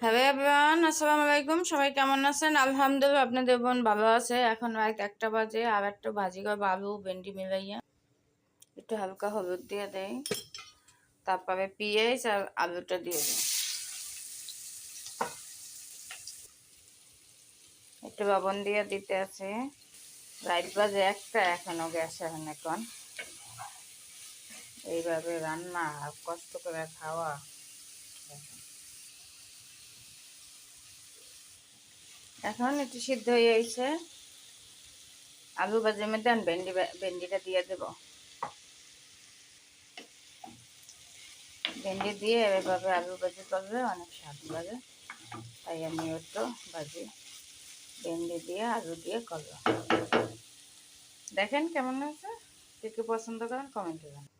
Hello everyone, আসসালামু আলাইকুম। সবাই কেমন আছেন? আলহামদুলিল্লাহ, আপনাদের বোন ভালো আছে। এখন রাত 1টা বাজে। আর একটু ভাজি করবো, আলু ভেন্ডি মিলাইয়া। একটু হালকা হলুদ দিয়ে দেই, তারপরে পেঁয়াজ আর আলুটা দিয়ে দিই। একটু লবণ দিয়ে দিতে আছে। রাত বাজে 1টা, এখনো গ্যাস এখন এইভাবে রান্না আর কষ্ট করে খাওয়া। এখন একটু সিদ্ধ হয়ে গেছে। আলু ভাজির মধ্যে ভেন্ডিটা দিয়ে দেবো। ভেন্ডি দিয়ে এভাবে আলু ভাজি করলে অনেক স্বাদ লাগে, তাই আমি একটু ভাজি ভেন্ডি দিয়ে আলু দিয়ে করলাম। দেখেন কেমন হয়েছে। কে কে পছন্দ করেন কমেন্টে জানান।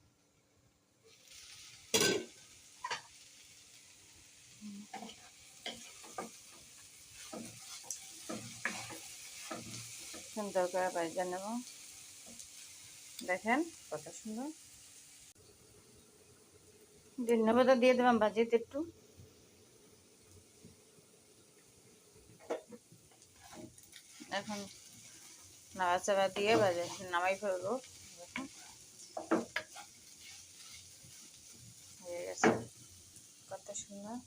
সুন্দর করে ভাজা নেব। দেখেন কত সুন্দর। ধন্যবাদ দিয়ে দেবাম ভাজিতে একটু। এখন নাড়াচাড়া দিয়ে ভাজে নামাই ফেলবো। হয়ে গেছে, কত সুন্দর।